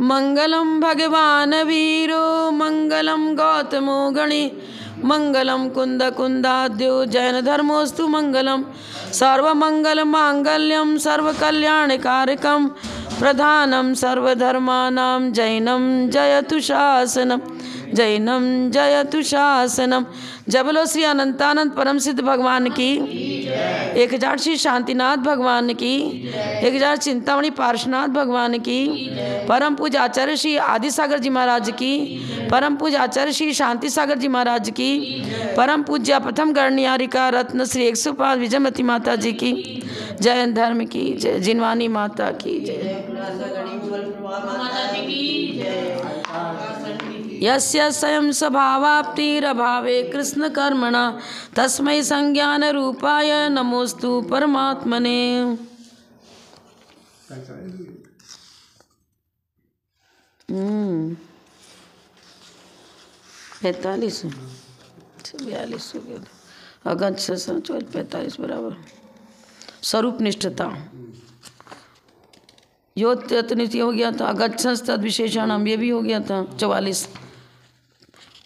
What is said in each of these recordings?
मंगलम भगवान वीरो मंगलम गौतमो गणे मंगलम कुंद कुंदाद्यो जैन धर्मोस्तु मंगलम सर्वमंगल मांगल्यम सर्वकल्याणकारकम प्रधानम सर्वधर्मानां जैनम जयतु शासनम जैनम जयतु शासनम। जय बोलो श्री अनंतानंद परम सिद्ध भगवान की, 1000 श्री शांतिनाथ भगवान की, 1000 चिंतामणि पार्श्वनाथ भगवान की, परम पूज्य आचार्य श्री आदि सागर जी महाराज की, परम पूज्य आचार्य श्री शांति सागर जी महाराज की, परम पूज्य प्रथम गणनियारिका रत्न श्री 105 विजयमती माता जी की, जैन धर्म की जय, जिनवानी माता की जय। यस्य स्वयं स्वभावाप्तिरभावे कृष्ण कर्मणा तस्मै संज्ञान रूपाय नमोस्तु परमात्मने। 45 42 अगस्त 45 बराबर। स्वरूप निष्ठता योत्यतनिति हो गया था, अगच्छंस तद विशेषणम ये भी हो गया था 44।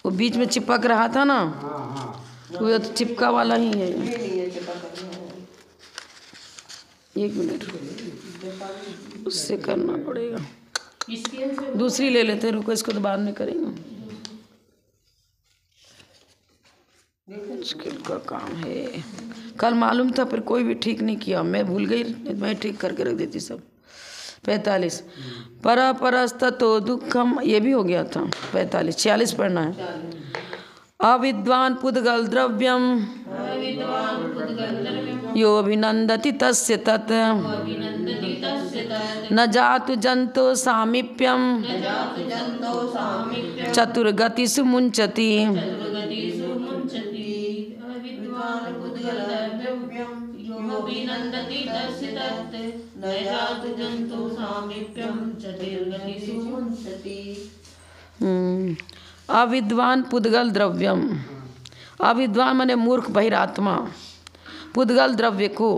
वो बीच में चिपक रहा था ना, वो तो चिपका वाला ही है। 1 मिनट उससे करना पड़ेगा, दूसरी ले लेते हैं, रुको इसको तो बाद में करेंगे। मुश्किल का काम है, कल मालूम था फिर कोई भी ठीक नहीं किया, मैं भूल गई, मैं ठीक करके रख देती सब। 45 परस्ततो दुखम ये भी हो गया था 45। 46 पढ़ना है। अविद्वान पुद्गल द्रव्यम यो अभिनंदति तस्य तत् न जातु जंतो सामीप्यम चतुर्गतिषु मुंचति। अविद्वान पुद्गल द्रव्यम, अविद्वान माने मूर्ख बहिरात्मा, पुद्गल द्रव्य को,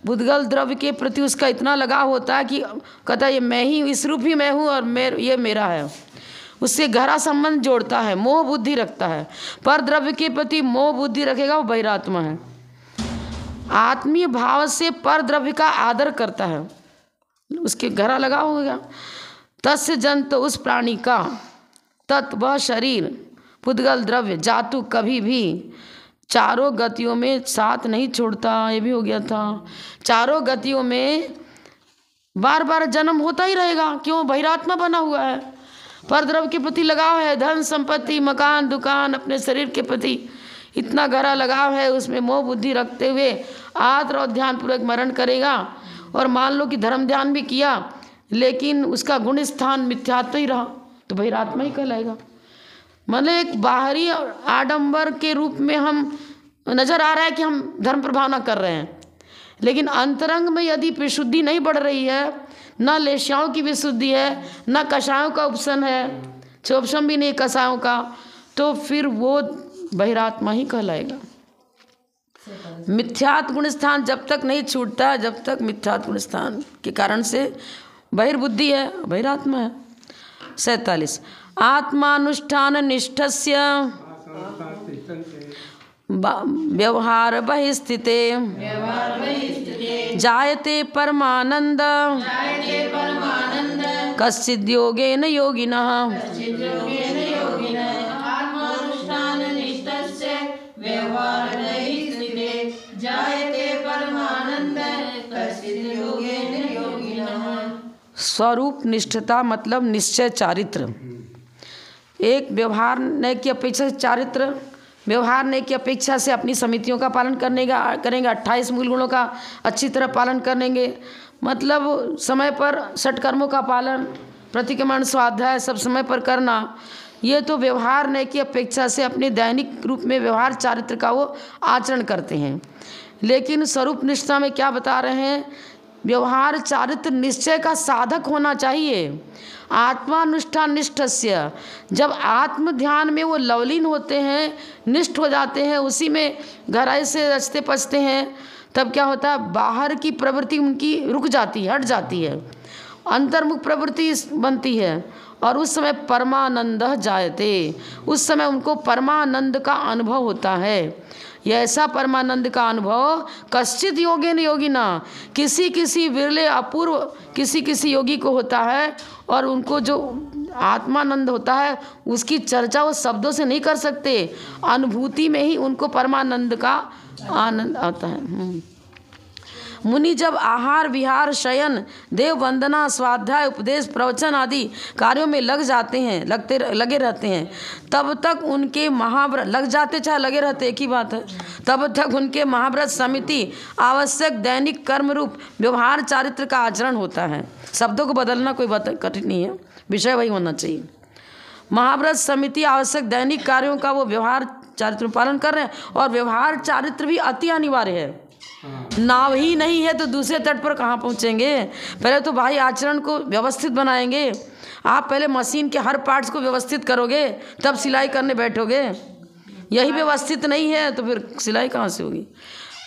पुद्गल द्रव्य के प्रति उसका इतना लगाव होता है कि कहता है ये मैं ही, इस रूप ही मैं हूँ और ये मेरा है, उससे गहरा संबंध जोड़ता है, मोह बुद्धि रखता है। पर द्रव्य के प्रति मोह बुद्धि रखेगा वो बहिरात्मा है। आत्मीय भाव से पर द्रव्य का आदर करता है, उसके गहरा लगाव हो गया। तस्य जंतु उस प्राणी का, तत् वह शरीर, पुद्गल द्रव्य, जातु कभी भी चारों गतियों में साथ नहीं छोड़ता, ये भी हो गया था। चारों गतियों में बार बार जन्म होता ही रहेगा, क्यों? बहिरात्मा बना हुआ है, पर द्रव्य के प्रति लगाव है, धन संपत्ति मकान दुकान अपने शरीर के प्रति इतना गहरा लगाव है, उसमें मोह बुद्धि रखते हुए आदर और ध्यान पूर्वक मरण करेगा। और मान लो कि धर्म ध्यान भी किया लेकिन उसका गुण स्थान मिथ्यात्व ही रहा तो बहिरात्मा ही कहलाएगा। मतलब एक बाहरी आडंबर के रूप में हम नजर आ रहा है कि हम धर्म प्रभावना कर रहे हैं, लेकिन अंतरंग में यदि विशुद्धि नहीं बढ़ रही है, न लेश्याओं की विशुद्धि है, न कषायों का उपशन है, चोपशम भी नहीं कषायों का, तो फिर वो बहिरात्मा ही कहलाएगा। मिथ्यात् गुण स्थान जब तक नहीं छूटता, जब तक मिथ्यात् गुण स्थान के कारण से बहिर्बुद्धि है, बहिरात्मा है। 47 आत्मानुष्ठान निष्ठस्य व्यवहार बहिस्थिते जायते परमानंद कश्चिद् योगेन योगिनः। स्वरूप निष्ठता मतलब निश्चय चारित्र। एक व्यवहार नय की अपेक्षा से चारित्र, व्यवहार नय की अपेक्षा से अपनी समितियों का पालन करेंगे, 28 मूल गुणों का अच्छी तरह पालन करेंगे, मतलब समय पर षट कर्मों का पालन, प्रतिक्रमण स्वाध्याय सब समय पर करना। ये तो व्यवहार नय की अपेक्षा से अपने दैनिक रूप में व्यवहार चारित्र का वो आचरण करते हैं। लेकिन स्वरूप निष्ठा में क्या बता रहे हैं? व्यवहार चारित्र निश्चय का साधक होना चाहिए। आत्मानुष्ठान निष्ठस्य, जब आत्म ध्यान में वो लवलीन होते हैं, निष्ठ हो जाते हैं, उसी में गहराई से रचते पचते हैं, तब क्या होता है, बाहर की प्रवृत्ति उनकी रुक जाती है, हट जाती है, अंतर्मुख प्रवृत्ति बनती है और उस समय परमानंद जायते, उस समय उनको परमानंद का अनुभव होता है। यह ऐसा परमानंद का अनुभव कश्चित योगेन योगिना, किसी किसी विरले अपूर्व किसी किसी योगी को होता है। और उनको जो आत्मानंद होता है उसकी चर्चा वो शब्दों से नहीं कर सकते, अनुभूति में ही उनको परमानंद का आनंद आता है। मुनि जब आहार विहार शयन देव वंदना स्वाध्याय उपदेश प्रवचन आदि कार्यों में लगे रहते हैं तब तक उनके महाव्रत लग जाते चाहे लगे रहते एक ही बात है, तब तक उनके महाव्रत समिति आवश्यक दैनिक कर्म रूप व्यवहार चारित्र का आचरण होता है। शब्दों को बदलना कोई कठिन नहीं है, विषय वही होना चाहिए। महाव्रत समिति आवश्यक दैनिक कार्यों का वो व्यवहार चारित्र पालन कर रहे हैं और व्यवहार चारित्र भी अति अनिवार्य है। नाव ही नहीं है तो दूसरे तट पर कहाँ पहुँचेंगे। पहले तो भाई आचरण को व्यवस्थित बनाएंगे। आप पहले मशीन के हर पार्ट्स को व्यवस्थित करोगे तब सिलाई करने बैठोगे, यही व्यवस्थित नहीं है तो फिर सिलाई कहाँ से होगी।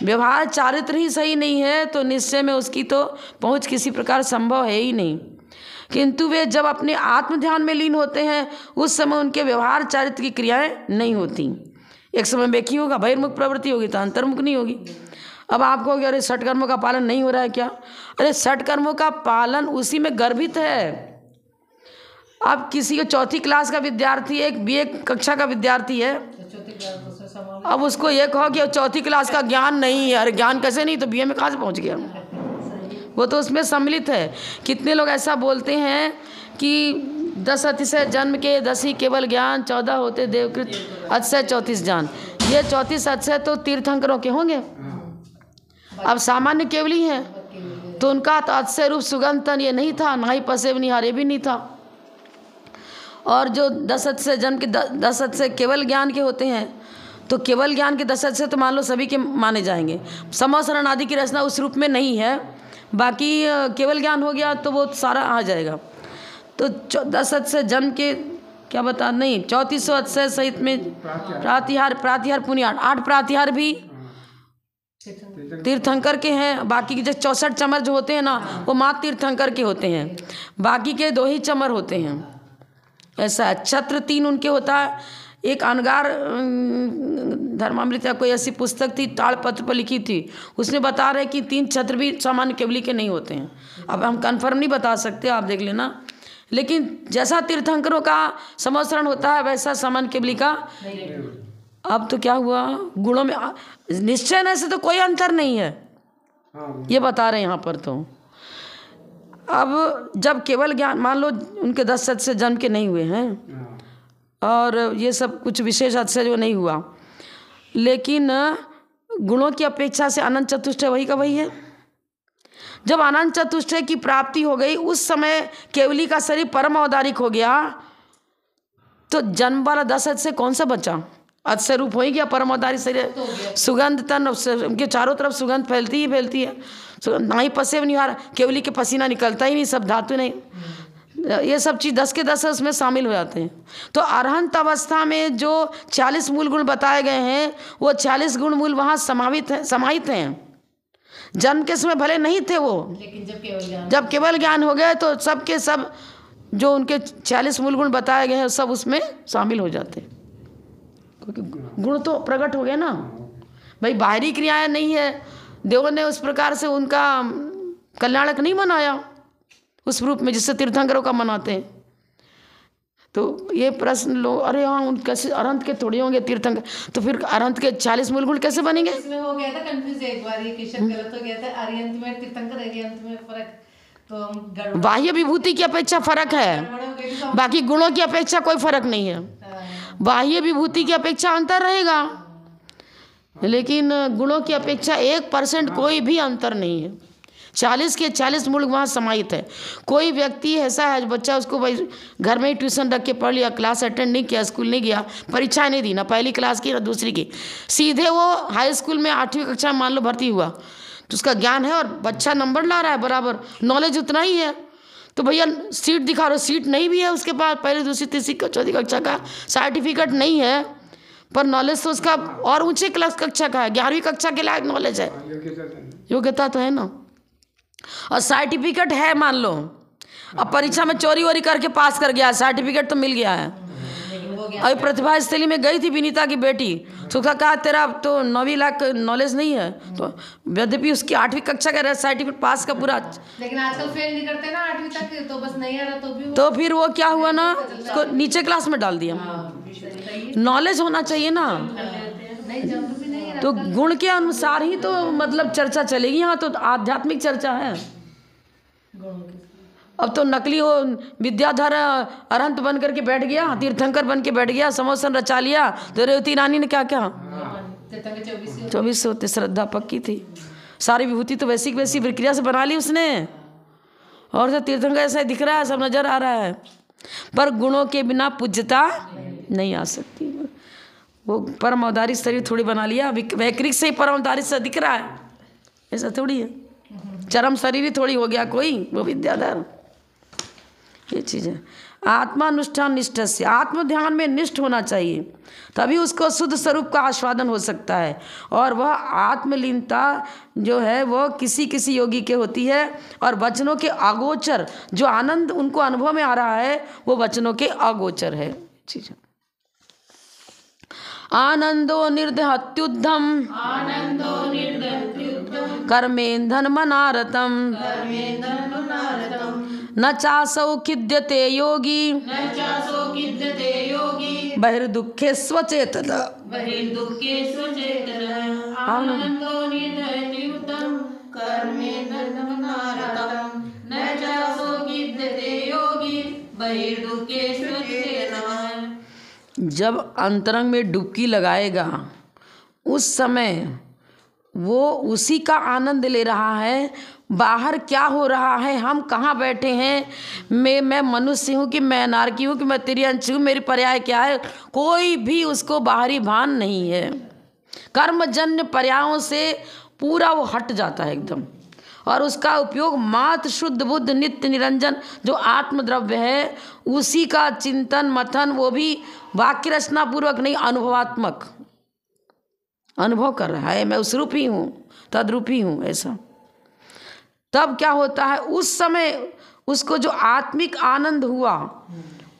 व्यवहार चारित्र ही सही नहीं है तो निश्चय में उसकी तो पहुँच किसी प्रकार संभव है ही नहीं। किंतु वे जब अपने आत्म ध्यान में लीन होते हैं उस समय उनके व्यवहार चारित्र की क्रियाएँ नहीं होती। एक समय में ही होगा बहिर्मुख प्रवृत्ति होगी तो अंतर्मुख नहीं होगी। अब आप कहोगे अरे षट कर्मों का पालन नहीं हो रहा है क्या? अरे षट कर्मों का पालन उसी में गर्भित है। अब किसी को चौथी क्लास का विद्यार्थी, एक बीए कक्षा का विद्यार्थी है, अब उसको ये कहो कि चौथी क्लास का ज्ञान नहीं है, अरे ज्ञान कैसे नहीं, तो बीए में कहाँ से पहुँच गया? वो तो उसमें सम्मिलित है। कितने लोग ऐसा बोलते हैं कि 10 अतिशय जन्म के 10 ही केवल ज्ञान, 14 होते देवकृत अतिशय 34 जान। ये 34 अतिशय तो तीर्थंकरों के होंगे, अब सामान्य केवली हैं तो उनका तो अतिशय रूप सुगंध तन ये नहीं था, ना ही पसेव निहार ये भी नहीं था। और जो 10 अतिशय जन्म के 10 अतिशय केवल ज्ञान के होते हैं तो केवल ज्ञान के 10 अतिशय तो मान लो सभी के माने जाएंगे। समवसरण आदि की रचना उस रूप में नहीं है, बाकी केवल ज्ञान हो गया तो वो सारा आ जाएगा। तो 10 अतिशय जन्म के क्या बता नहीं 3400 अतिशय सहित में प्रातिहार पुण्यार्थ 8 प्रातिहार भी तीर्थंकर के हैं। बाकी के जो 64 चमर जो होते हैं ना वो मात्र तीर्थंकर के होते हैं, बाकी के 2 ही चमर होते हैं। ऐसा छत्र 3 उनके होता है। एक अनगार धर्मामृत या कोई ऐसी पुस्तक थी ताड़पत्र पर लिखी थी, उसमें बता रहे कि 3 छत्र भी सामान्य केवली के नहीं होते हैं। अब हम कन्फर्म नहीं बता सकते, आप देख लेना। लेकिन जैसा तीर्थंकरों का समवसरण होता है वैसा सामान्य केवली का। अब तो क्या हुआ, गुणों में निश्चय से तो कोई अंतर नहीं है, ये बता रहे हैं यहाँ पर। तो अब जब केवल ज्ञान मान लो उनके 10 अतिशय जन्म के नहीं हुए हैं और ये सब कुछ विशेष अतिशय जो नहीं हुआ, लेकिन गुणों की अपेक्षा से अनंत चतुष्टय वही का वही है। जब अनंत चतुष्टय की प्राप्ति हो गई उस समय केवली का शरीर परम औदारिक हो गया, तो जन्म वाला 10 अतिशय कौन सा बचा? अतिशय रूप हो ही गया परमोदारी शरीर, सुगंध तन उनके चारों तरफ सुगंध फैलती ही फैलती है। ना ही पसेव निहार, केवली के पसीना निकलता ही नहीं, सब धातु नहीं, ये सब चीज़ 10 के 10 उसमें शामिल हो जाते हैं। तो अरहंत अवस्था में जो 40 मूल गुण बताए गए हैं वो 40 गुण मूल वहाँ समाहित हैं। जन्म के समय भले नहीं थे वो, लेकिन जब केवल ज्ञान हो गए तो सब के सब जो उनके 40 मूल गुण बताए गए हैं सब उसमें शामिल हो जाते हैं, क्योंकि गुण तो प्रकट हो गए ना भाई। बाहरी क्रियाएं नहीं है, देवों ने उस प्रकार से उनका कल्याणक नहीं मनाया उस रूप में जिससे तीर्थंकरों का मनाते हैं। तो ये प्रश्न लोग, अरे हाँ उन कैसे अरहंत के थोड़े होंगे तीर्थंकर, तो फिर अरहंत के 40 मूल गुण कैसे बनेंगे? इसमें हो गया था कंफ्यूज एक बार, ये क्वेश्चन गलत हो गया था। अरिहंत में तीर्थंकर अरिहंत में फर्क, तो बाह्य विभूति की अपेक्षा फर्क है, बाकी गुणों की अपेक्षा कोई फर्क नहीं है। बाह्य विभूति की अपेक्षा अंतर रहेगा, लेकिन गुणों की अपेक्षा 1% कोई भी अंतर नहीं है। 40 के 40 मूल वहाँ समाहित है। कोई व्यक्ति ऐसा है बच्चा उसको भाई घर में ही ट्यूशन रख के पढ़ लिया, क्लास अटेंड नहीं किया, स्कूल नहीं गया, परीक्षा नहीं दी, ना पहली क्लास की ना दूसरी की, सीधे वो हाई स्कूल में 8वीं कक्षा में मान लो भर्ती हुआ, तो उसका ज्ञान है और बच्चा नंबर ला रहा है बराबर, नॉलेज उतना ही है, तो भैया सीट दिखा रहे, सीट नहीं भी है उसके पास, पहली दूसरी तीसरी चौथी कक्षा का सर्टिफिकेट नहीं है, पर नॉलेज तो उसका और ऊंचे क्लास कक्षा का है, 11वीं कक्षा के लायक नॉलेज है। योग्यता तो है ना, और सर्टिफिकेट है मान लो, अब परीक्षा में चोरी वोरी करके पास कर गया, सर्टिफिकेट तो मिल गया है। अभी प्रतिभा स्थली में गई थी विनीता की बेटी, तो कहा तेरा तो 9 लाख नॉलेज नहीं है, तो यद्यपि उसकी 8वीं कक्षा का सर्टिफिकेट पास का पूरा, लेकिन आजकल फेल नहीं करते ना 8वीं तक, तो बस नहीं आ रहा तो भी तो फिर वो क्या हुआ ना, उसको नीचे क्लास में डाल दिया। नॉलेज होना चाहिए ना, नहीं जब भी नहीं है तो गुण के अनुसार ही तो मतलब चर्चा चलेगी। यहाँ तो आध्यात्मिक चर्चा है। अब तो नकली हो विद्याधर अरहंत बन करके बैठ गया, तीर्थंकर बन के बैठ गया, समोसन रचा लिया, तो रेवती रानी ने क्या क्या 24 होते, श्रद्धा पक्की थी, सारी विभूति तो वैसी वैसी प्रक्रिया से बना ली उसने, और तो तीर्थंकर ऐसा दिख रहा है, सब नजर आ रहा है, पर गुणों के बिना पूज्यता नहीं आ सकती। वो परम अवतारी शरीर थोड़ी बना लिया, वैकृक से ही परम अवतारी से दिख रहा है, ऐसा थोड़ी है, चरम शरीर ही थोड़ी हो गया कोई वो विद्याधर। ये चीज़ है। आत्मानुष्ठान निष्ठ से, आत्म ध्यान में निष्ठ होना चाहिए, तभी उसको शुद्ध स्वरूप का आस्वादन हो सकता है। और वह आत्मलीनता जो है वो किसी किसी योगी के होती है, और वचनों के अगोचर जो आनंद उनको अनुभव में आ रहा है वो वचनों के अगोचर है। चीज़ आनंदो निर्दहत्युद्धम कर्मेंधन मनारतम न चासौ खिद्यते योगी बहिर्दुःखे स्वचेतता। जब अंतरंग में डुबकी लगाएगा उस समय वो उसी का आनंद ले रहा है, बाहर क्या हो रहा है, हम कहाँ बैठे हैं, मैं मनुष्य हूँ कि मैं नारकी हूँ कि मैं तेरी अंश हूँ, मेरी पर्याय क्या है, कोई भी उसको बाहरी भान नहीं है। कर्मजन्य पर्यायों से पूरा वो हट जाता है एकदम, और उसका उपयोग मात्र शुद्ध बुद्ध नित्य निरंजन जो आत्मद्रव्य है उसी का चिंतन मथन, वो भी वाक्य रचना पूर्वक नहीं, अनुभवात्मक अनुभव कर रहा है, मैं उस रूप ही हूँ, तद्रूप ही हूँ, ऐसा। तब क्या होता है, उस समय उसको जो आत्मिक आनंद हुआ,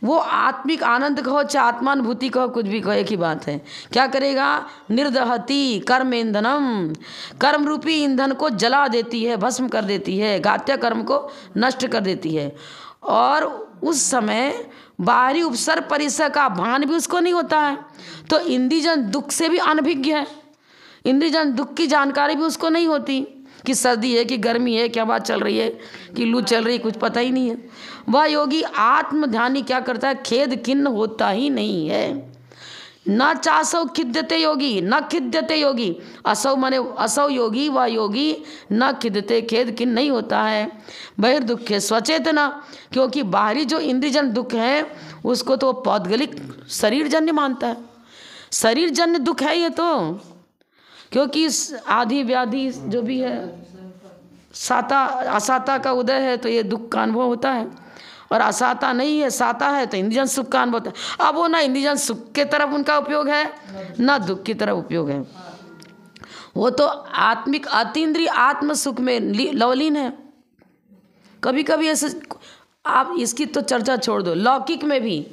वो आत्मिक आनंद कहो चाहे आत्मानुभूति कहो, कुछ भी कहो एक ही बात है। क्या करेगा, निर्दहती कर्म ईंधनम, कर्म रूपी ईंधन को जला देती है, भस्म कर देती है, घात्य कर्म को नष्ट कर देती है। और उस समय बाहरी उपसर परिसर का भान भी उसको नहीं होता है, तो इंद्रियजन दुख से भी अनभिज्ञ है, इंद्रियजन दुख की जानकारी भी उसको नहीं होती कि सर्दी है कि गर्मी है, क्या बात चल रही है कि लू चल रही, कुछ पता ही नहीं है। वह योगी आत्मध्यानी क्या करता है, खेद खिन्न होता ही नहीं है। न चासौ खिद्यते योगी, न खिद्यते योगी, असौ माने असौ योगी, वह योगी न खिद्यते, खेद खिन्न नहीं होता है। बहिर्दुःखे स्वचेतना, क्योंकि बाहरी जो इंद्रियजन्य दुख है उसको तो पौद्गलिक शरीरजन्य मानता है, शरीरजन्य दुख है ये तो, क्योंकि आदि व्याधि जो भी है, साता असाता का उदय है तो ये दुख का अनुभव होता है, और असाता नहीं है, साता है तो इंद्रियजन सुख का अनुभव होता है। अब वो ना इंद्रियजन सुख के तरफ उनका उपयोग है, ना दुख की तरफ उपयोग है, वो तो आत्मिक अतीन्द्रिय आत्म सुख में लवलीन है। कभी कभी ऐसे, आप इसकी तो चर्चा छोड़ दो, लौकिक में भी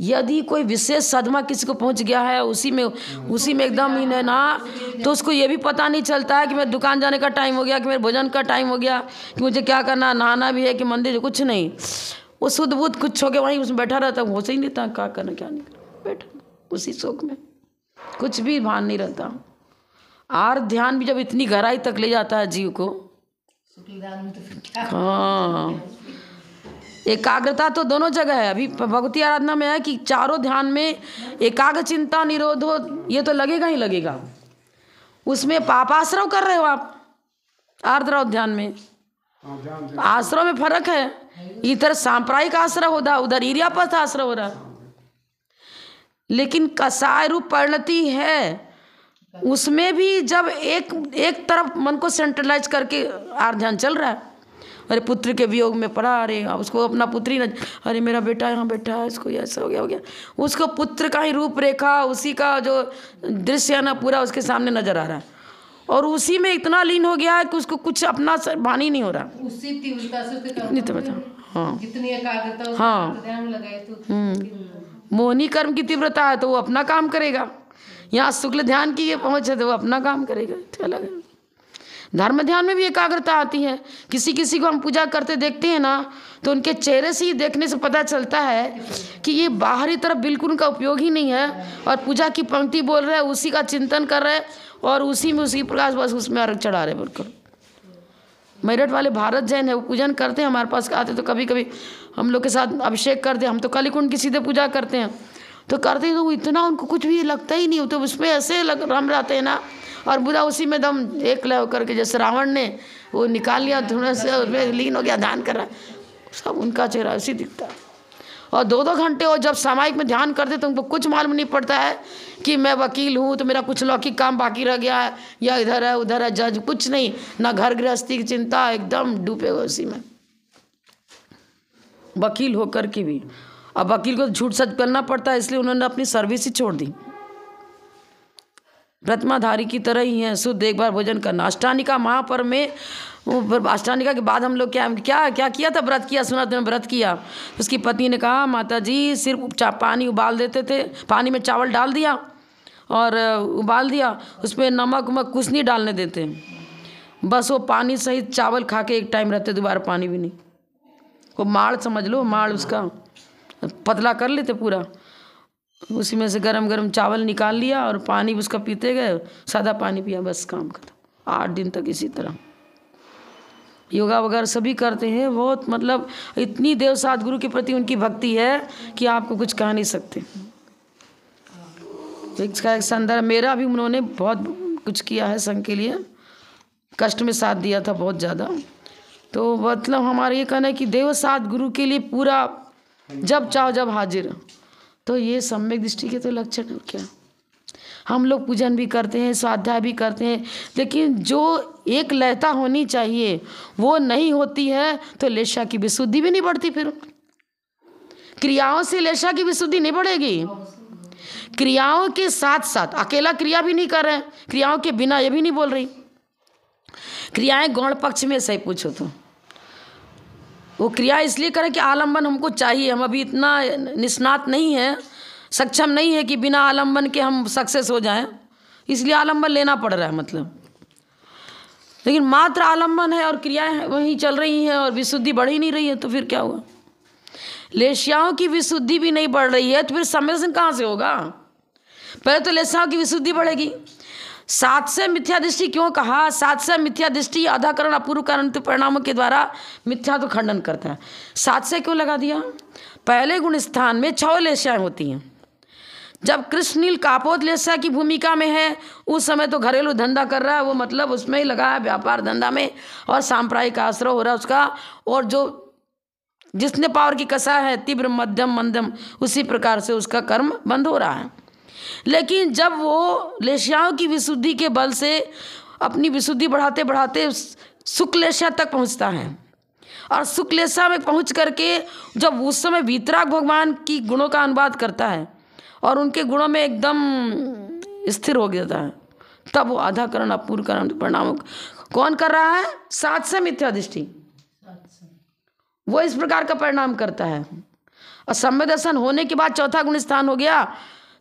यदि कोई विशेष सदमा किसी को पहुंच गया है, उसी में एकदम ही है ना, तो उसको ये भी पता नहीं चलता है कि मेरे दुकान जाने का टाइम हो गया, कि मेरे भोजन का टाइम हो गया, कि मुझे क्या करना, नहाना भी है कि मंदिर, कुछ नहीं, वो शुद्ध बुद्ध कुछ हो के वहीं उसमें बैठा रहता, हो ही नहीं था क्या करना क्या नहीं करना, बैठा उसी शोक में, कुछ भी भान नहीं रहता। और ध्यान भी जब इतनी गहराई तक ले जाता है जीव को, हाँ, एकाग्रता तो दोनों जगह है। अभी भगवती आराधना में है कि चारों ध्यान में एकाग्र चिंता निरोध हो, ये तो लगेगा ही लगेगा। उसमें पापाश्रव कर रहे हो आप, आर्द्रव ध्यान में आश्रव में फर्क है, इधर सांप्रायिक आश्रव होता, उधर ईर्यापथ आश्रव हो रहा, लेकिन कसाय रूप परिणति है। उसमें भी जब एक तरफ मन को सेंट्रलाइज करके ध्यान चल रहा है, अरे पुत्र के वियोग में पड़ा, अरे उसको अपना पुत्री न, अरे मेरा बेटा यहाँ बैठा है, इसको ऐसा हो गया, उसको पुत्र का ही रूपरेखा, उसी का जो दृश्य है ना पूरा उसके सामने नजर आ रहा है, और उसी में इतना लीन हो गया है कि उसको कुछ अपना भान ही नहीं हो रहा। उसी तीव्रता से उसके काम नहीं तो बता, हाँ जितनी एकाग्रता हाँ। ध्यान लगाए तो मोहिनी कर्म की तीव्रता है तो वो अपना काम करेगा, यहाँ शुक्ल ध्यान की ये पहुँच है तो वो अपना काम करेगा, तो अलग है। धर्म ध्यान में भी एकाग्रता आती है। किसी किसी को हम पूजा करते देखते हैं ना, तो उनके चेहरे से ही देखने से पता चलता है कि ये बाहरी तरफ बिल्कुल उनका उपयोग ही नहीं है, और पूजा की पंक्ति बोल रहे हैं, उसी का चिंतन कर रहे हैं, और उसी में उसी प्रकाश बस उसमें अर्घ चढ़ा रहे बिल्कुल। मेरठ वाले भारत जैन है, वो पूजन करते हैं, हमारे पास आते तो कभी कभी हम लोग के साथ अभिषेक करते हैं। हम तो कालीकुंड की सीधे पूजा करते हैं, तो करते हैं तो वो इतना उनको कुछ भी लगता ही नहीं, तो उसमें ऐसे रम रहते हैं ना, और बुरा उसी में दम एक लय होकर के, जैसे रावण ने वो निकाल लिया थोड़ा से, उसमें लीन हो गया, ध्यान कर रहा है, सब उनका चेहरा ऐसे दिखता है। और 2-2 घंटे और जब सामायिक में ध्यान करते तो उनको कुछ मालूम नहीं पड़ता है कि मैं वकील हूँ तो मेरा कुछ लौकिक काम बाकी रह गया है, या इधर है उधर है, जज कुछ नहीं, ना घर गृहस्थी की चिंता, एकदम डूबे हुए उसी में। वकील होकर के भी अब वकील को झूठ सच करना पड़ता है, इसलिए उन्होंने अपनी सर्विस ही छोड़ दी। प्रतिमाधारी की तरह ही है, शुद्ध एक बार भोजन करना। अष्टानिका महापर्व में, अष्टानिका के बाद हम लोग क्या किया था, व्रत किया, सुना तुमने व्रत किया। उसकी पत्नी ने कहा माता जी सिर्फ पानी उबाल देते थे, पानी में चावल डाल दिया और उबाल दिया, उसमें नमक वमक कुछ नहीं डालने देते, बस वो पानी सहित चावल खा के एक टाइम रहते, दोबारा पानी भी नहीं। वो माड़ समझ लो, माड़ उसका पतला कर लेते पूरा, उसी में से गरम गरम चावल निकाल लिया और पानी उसका पीते गए, सादा पानी पिया, बस काम खत्म। 8 दिन तक इसी तरह योगा वगैरह सभी करते हैं। बहुत मतलब इतनी देव सद्गुरु के प्रति उनकी भक्ति है कि आपको कुछ कह नहीं सकते। इसका एक संदर्भ, मेरा भी उन्होंने बहुत कुछ किया है संघ के लिए, कष्ट में साथ दिया था बहुत ज़्यादा। तो मतलब हमारा ये कहना है कि देव सद्गुरु के लिए पूरा जब चाहो जब हाजिर। तो ये सम्यक दृष्टि के तो लक्षण है क्या। हम लोग पूजन भी करते हैं, स्वाध्याय भी करते हैं, लेकिन जो एक लयता होनी चाहिए वो नहीं होती है, तो लेशा की विशुद्धि भी नहीं बढ़ती। फिर क्रियाओं से लेशा की विशुद्धि नहीं बढ़ेगी। क्रियाओं के साथ साथ अकेला क्रिया भी नहीं कर रहे हैं, क्रियाओं के बिना ये भी नहीं बोल रही। क्रियाएं गौण पक्ष में सही पूछो तो वो क्रिया इसलिए करें कि आलंबन हमको चाहिए, हम अभी इतना निष्णात नहीं है, सक्षम नहीं है कि बिना आलंबन के हम सक्सेस हो जाएं, इसलिए आलंबन लेना पड़ रहा है मतलब। लेकिन मात्र आलंबन है और क्रियाएं वहीं चल रही हैं और विशुद्धि बढ़ ही नहीं रही है, तो फिर क्या हुआ। लेश्याओं की विशुद्धि भी नहीं बढ़ रही है तो फिर सम्मिलन कहाँ से होगा। पहले तो लेश्याओं की विशुद्धि बढ़ेगी। सात से मिथ्या दृष्टि क्यों कहा, सात से मिथ्या दृष्टि आधाकरण अपूर्व कारण परिणामों के द्वारा मिथ्या तो खंडन करता है। सात से क्यों लगा दिया, पहले गुण स्थान में 6 लेश्याएं होती हैं। जब कृष्णनील कापोत लेस्या की भूमिका में है, उस समय तो घरेलू धंधा कर रहा है वो, मतलब उसमें ही लगा है व्यापार धंधा में, और सांप्रायिक आश्रय हो रहा है उसका। और जो जिसने पावर की कसा है तीव्र मध्यम मंदम, उसी प्रकार से उसका कर्म बंद हो रहा है। लेकिन जब वो लेश्याओं की विशुद्धि के बल से अपनी विशुद्धि बढ़ाते बढ़ाते शुक्लेश्या तक पहुंचता है, और शुक्लेश्या में पहुंच करके जब उस समय वीतराग भगवान की गुणों का अनुवाद करता है और उनके गुणों में एकदम स्थिर हो जाता है, तब वो आधाकरण अपूर्व करण परिणामों कौन कर रहा है, सात से मिथ्या दृष्टि, वो इस प्रकार का परिणाम करता है। और सम्यक दर्शन होने के बाद चौथा गुण स्थान हो गया,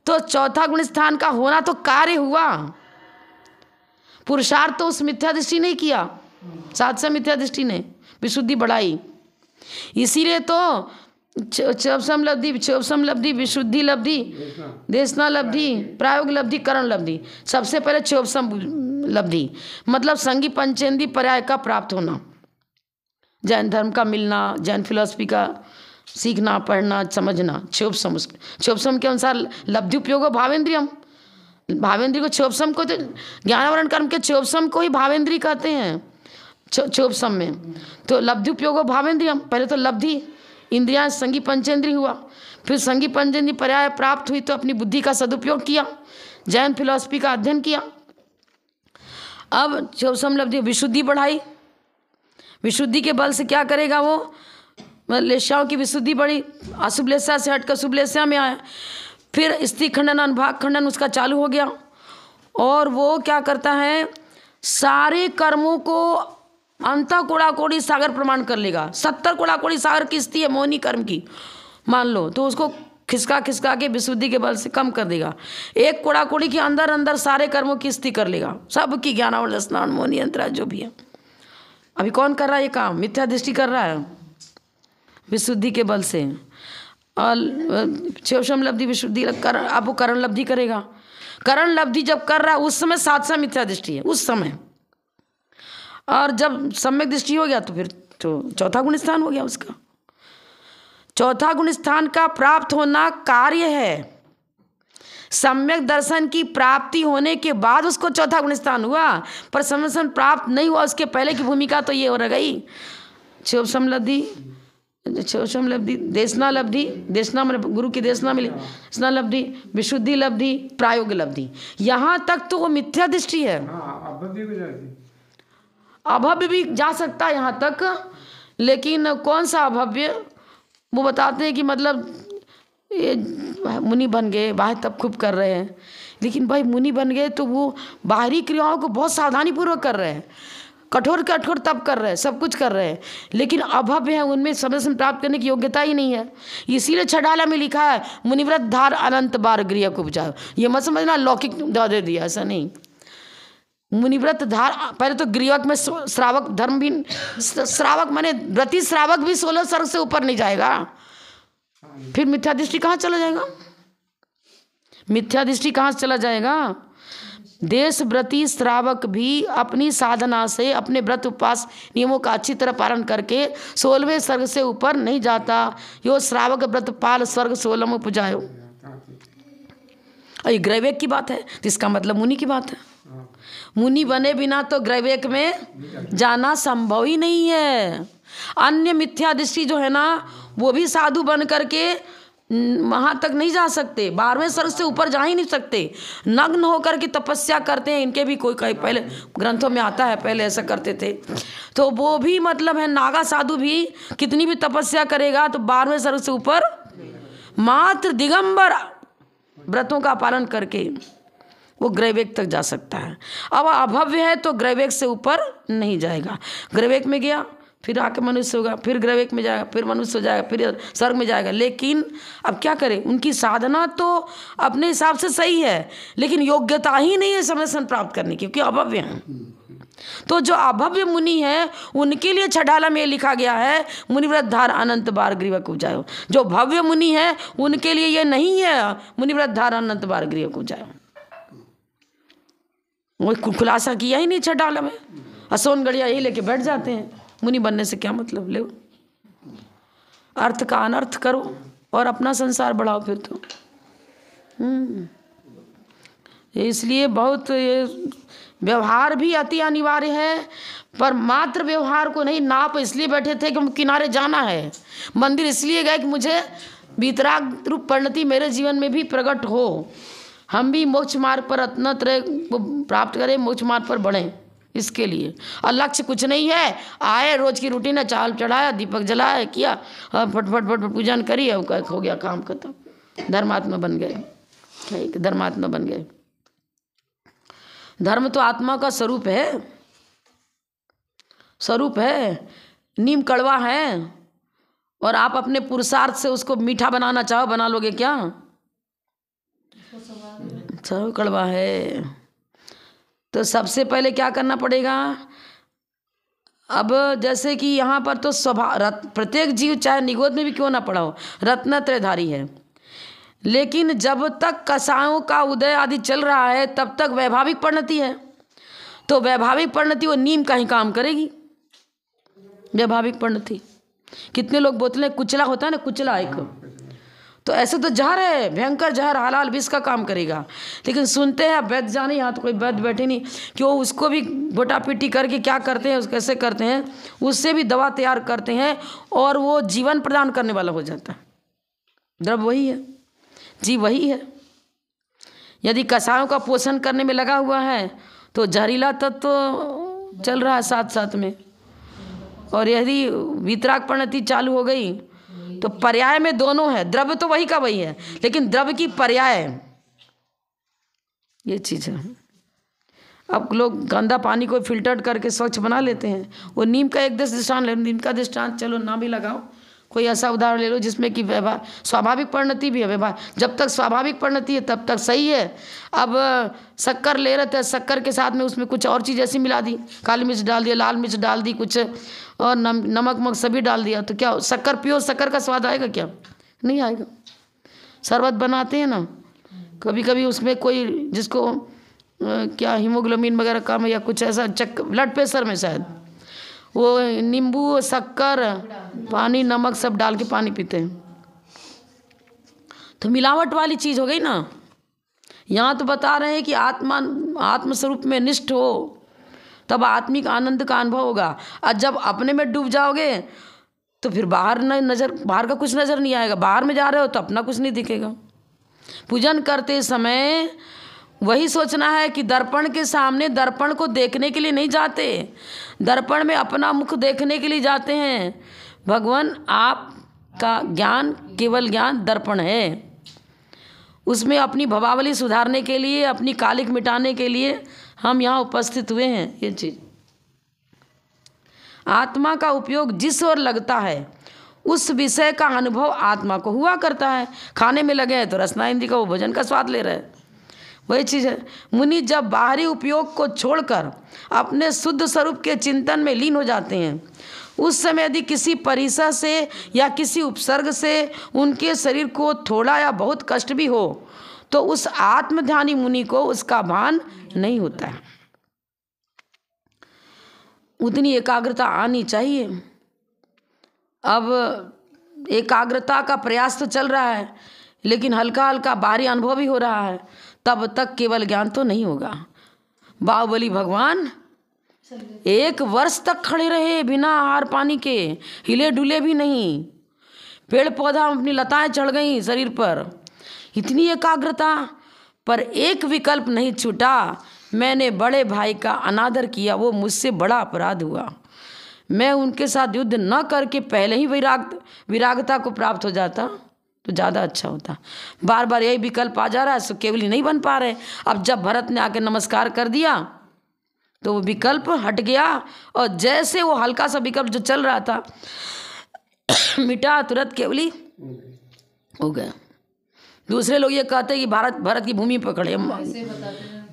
तो चौथा गुण स्थान का होना तो कार्य हुआ, पुरुषार्थ तो उस मिथ्या दृष्टि नहीं किया, सात से मिथ्या दृष्टि ने विशुद्धि बढ़ाई। इसीलिए तो चौपसम लब्धि विशुद्धि लब्धि देशना लब्धि प्रायोग लब्धि करण लब्धि। सबसे पहले चौपसम लब्धि मतलब संगी पंचेंद्री पर्याय का प्राप्त होना, जैन धर्म का मिलना, जैन फिलॉसफी का सीखना पढ़ना समझना, चौपसम के अनुसार लब्धि उपयोग भावेंद्रियम, भावेंद्री को चौपसम को तो ज्ञानावरण कर्म के चौपसम को ही भावेंद्री कहते हैं चौपसम में। तो लब्धि उपयोग भावेंद्रियम, पहले तो लब्धि इंद्रियां संगी पंचेंद्री हुआ, फिर संगी पंचेंद्री पर्याय प्राप्त हुई तो अपनी बुद्धि का सदुपयोग किया, जैन फिलॉसफी का अध्ययन किया। अब चौपसम लब्धि विशुद्धि बढ़ाई, विशुद्धि के बल से क्या करेगा वो, लेश्याओं की विशुद्धि बढ़ी, अशुभ लेस्या से हटकर शुभ लेस्या में आया, फिर स्त्री खंडन अनुभाग खंडन उसका चालू हो गया, और वो क्या करता है सारे कर्मों को अंतः कोड़ा कोड़ी सागर प्रमाण कर लेगा। 70 कोड़ा कोड़ी सागर किस्ती है मोहिनी कर्म की, मान लो, तो उसको खिसका खिसका के विशुद्धि के बल से कम कर देगा। एक कोड़ा कोड़ी के अंदर अंदर सारे कर्मों की स्थिति कर लेगा, सबकी ज्ञानावल स्नान मोहिनी अंतरा जो भी है। अभी कौन कर रहा है ये काम? मिथ्या दृष्टि कर रहा है विशुद्धि के बल से। और शिवशम लब्धि विशुद्धि अब वो करण लब्धि करेगा। करण लब्धि जब कर रहा है उस समय साधसा मिथ्या दृष्टि है उस समय, और जब सम्यक दृष्टि हो गया तो फिर तो चौथा गुण स्थान हो गया उसका। चौथा गुण स्थान का प्राप्त होना कार्य है। सम्यक दर्शन की प्राप्ति होने के बाद उसको चौथा गुण स्थान हुआ, पर सम्यक दर्शन प्राप्त नहीं हुआ उसके पहले की भूमिका तो ये हो रह गई शिवशम लब्धि, शिवशम लब्धि, देशना लब्धि, देशना मतलब गुरु की देशना मिली, देशना लब्धि, विशुद्धि लब्धि, प्रायोग लब्धि। यहाँ तक तो वो मिथ्या दृष्टि है। अभव्य भी जा सकता है यहाँ तक, लेकिन कौन सा अभव्य? वो बताते हैं कि मतलब ये मुनि बन गए, बाहर तब खूब कर रहे हैं, लेकिन भाई मुनि बन गए तो वो बाहरी क्रियाओं को बहुत सावधानी पूर्वक कर रहे हैं, कठोर कठोर तब कर रहे हैं, सब कुछ कर रहे हैं, लेकिन अभव्य है, उनमें समय प्राप्त करने की योग्यता ही नहीं है। इसीलिए छठाला में लिखा है मुनिव्रत धार अनंत बार गृह को बुझाओ। ये मत समझना लौकिक दे दिया, ऐसा नहीं। मुनिव्रत धार, पहले तो गृहक में श्रावक धर्म भी, श्रावक माने व्रती श्रावक भी 16 सर्ग से ऊपर नहीं जाएगा, फिर मिथ्या दृष्टि कहाँ चला जाएगा? मिथ्या दृष्टि कहाँ से चला जाएगा? देश व्रती श्रावक भी अपनी साधना से अपने व्रत उपवास नियमों का अच्छी तरह पालन करके 16वें स्वर्ग से ऊपर नहीं जाता। यो श्रावक व्रत पाल स्वर्ग 16 पुजायो। ये ग्रैवेक की बात है, तो इसका मतलब मुनि की बात है। मुनि बने बिना तो ग्रैवेक में जाना संभव ही नहीं है। अन्य मिथ्या दृष्टि जो है ना, वो भी साधु बन करके वहाँ तक नहीं जा सकते, 12वें स्वर्ग से ऊपर जा ही नहीं सकते। नग्न होकर के तपस्या करते हैं, इनके भी कोई पहले ग्रंथों में आता है, पहले ऐसा करते थे, तो वो भी मतलब है नागा साधु भी कितनी भी तपस्या करेगा तो 12वें स्वर्ग से ऊपर मात्र दिगंबर व्रतों का पालन करके वो ग्रैवेक तक जा सकता है। अब अभव्य है तो ग्रैवेक से ऊपर नहीं जाएगा। ग्रैवेक में गया, फिर आके मनुष्य होगा, फिर ग्रैवेक में जाएगा, फिर मनुष्य हो जाएगा, फिर स्वर्ग में जाएगा। लेकिन अब क्या करें, उनकी साधना तो अपने हिसाब से सही है, लेकिन योग्यता ही नहीं है समर्पण प्राप्त करने की, क्योंकि अभव्य हैं। तो जो अभव्य मुनि है उनके लिए छठाला में लिखा गया है मुनिव्रत धार अनंत बार गृह को जाओ। जो भव्य मुनि है उनके लिए ये नहीं है मुनिव्रत धार अनंत बार गृह को जाओ। वो खुलासा किया ही नहीं छठाला में, असोन गढ़िया यही लेके बैठ जाते हैं। मुनि बनने से क्या मतलब, ले अर्थ का अनर्थ करो और अपना संसार बढ़ाओ फिर तो। इसलिए बहुत ये व्यवहार भी अति अनिवार्य है, पर मात्र व्यवहार को नहीं, नाप इसलिए बैठे थे कि हम किनारे जाना है। मंदिर इसलिए गए कि मुझे वीतराग रूप परिणति मेरे जीवन में भी प्रकट हो, हम भी मोक्ष मार्ग पर अतनत्र प्राप्त करें, मोक्ष मार्ग पर बढ़ें, इसके लिए। और लक्ष्य कुछ नहीं है, आए रोज की रूटीन है, चाल चढ़ाया, दीपक जलाया, किया, फटफट फटफट पूजन करी, हो गया काम खत्म, धर्मात्मा बन गए। ठीक, धर्मात्मा बन गए। धर्म तो आत्मा का स्वरूप है, स्वरूप है। नीम कड़वा है और आप अपने पुरुषार्थ से उसको मीठा बनाना चाहो, बना लोगे क्या? सब कड़वा है। तो सबसे पहले क्या करना पड़ेगा? अब जैसे कि यहाँ पर तो स्वभाव, प्रत्येक जीव चाहे निगोद में भी क्यों ना पड़ा हो, रत्नत्रयधारी है, लेकिन जब तक कसायों का उदय आदि चल रहा है तब तक वैभाविक परिणति है। तो वैभाविक परिणति वो नीम का ही काम करेगी। वैभाविक परिणति, कितने लोग बोतलें, कुचला होता है ना, कुचला एक, तो ऐसे तो जहर है, भयंकर जहर, हलाल विष का काम करेगा। लेकिन सुनते हैं वैद्य जाने, यहाँ तो कोई वैद्य बैठे नहीं कि वो उसको भी गोटा पिटी करके क्या करते हैं, कैसे करते हैं, उससे भी दवा तैयार करते हैं और वो जीवन प्रदान करने वाला हो जाता है। द्रव्य वही है, जीव वही है। यदि कसायों का पोषण करने में लगा हुआ है तो जहरीला तत्व तो चल रहा है साथ साथ में, और यदि वीतराग परिणति चालू हो गई तो पर्याय में दोनों है। द्रव्य तो वही का वही है, लेकिन द्रव्य की पर्याय ये चीज है। अब लोग गंदा पानी को फिल्टर करके स्वच्छ बना लेते हैं। वो नीम का एक दृष्टांत ले लो, नीम का दृष्टांत चलो ना भी लगाओ, कोई ऐसा उदाहरण ले लो जिसमें कि व्यवहार स्वाभाविक परिणति भी है। व्यवहार जब तक स्वाभाविक परिणति है तब तक सही है। अब शक्कर ले रहे थे, शक्कर के साथ में उसमें कुछ और चीज़ ऐसी मिला दी, काली मिर्च डाल दिया, लाल मिर्च डाल दी, कुछ और नमक सभी डाल दिया, तो क्या शक्कर पियो, शक्कर का स्वाद आएगा क्या? नहीं आएगा। शरबत बनाते हैं ना, कभी कभी उसमें कोई जिसको क्या हीमोग्लोबिन वगैरह कम है या कुछ ऐसा ब्लड प्रेशर में शायद वो नींबू, शक्कर, पानी, नमक सब डाल के पानी पीते हैं, तो मिलावट वाली चीज़ हो गई ना। यहाँ तो बता रहे हैं कि आत्मस्वरूप में निष्ठ हो तब आत्मिक आनंद का अनुभव होगा। और जब अपने में डूब जाओगे तो फिर बाहर का कुछ नज़र नहीं आएगा। बाहर में जा रहे हो तो अपना कुछ नहीं दिखेगा। पूजन करते समय वही सोचना है कि दर्पण के सामने दर्पण को देखने के लिए नहीं जाते, दर्पण में अपना मुख देखने के लिए जाते हैं। भगवान आपका ज्ञान केवल ज्ञान दर्पण है, उसमें अपनी भवावली सुधारने के लिए, अपनी कालिक मिटाने के लिए हम यहाँ उपस्थित हुए हैं। ये चीज़ आत्मा का उपयोग जिस ओर लगता है उस विषय का अनुभव आत्मा को हुआ करता है। खाने में लगे हैं तो रसना इंद्री का वो भोजन का स्वाद ले रहे हैं, वही चीज़ है। मुनि जब बाहरी उपयोग को छोड़कर अपने शुद्ध स्वरूप के चिंतन में लीन हो जाते हैं, उस समय यदि किसी परिसर से या किसी उपसर्ग से उनके शरीर को थोड़ा या बहुत कष्ट भी हो तो उस आत्मध्यानी मुनि को उसका भान नहीं होता है। उतनी एकाग्रता आनी चाहिए। अब एकाग्रता का प्रयास तो चल रहा है, लेकिन हल्का हल्का बाहरी अनुभव भी हो रहा है, तब तक केवल ज्ञान तो नहीं होगा। बाहुबली भगवान 1 वर्ष तक खड़े रहे बिना आहार पानी के, हिले डुले भी नहीं, पेड़ पौधा अपनी लताएं चढ़ गई शरीर पर, इतनी एकाग्रता, पर एक विकल्प नहीं छूटा। मैंने बड़े भाई का अनादर किया, वो मुझसे बड़ा अपराध हुआ। मैं उनके साथ युद्ध न करके पहले ही विरागता को प्राप्त हो जाता तो ज़्यादा अच्छा होता। बार बार यही विकल्प आ जा रहा है, सो केवल ही नहीं बन पा रहे। अब जब भरत ने आके नमस्कार कर दिया तो वो विकल्प हट गया, और जैसे वो हल्का सा विकल्प जो चल रहा था मिटा, तुरंत केवली हो गया। दूसरे लोग ये कहते हैं कि भरत की भूमि पर खड़े,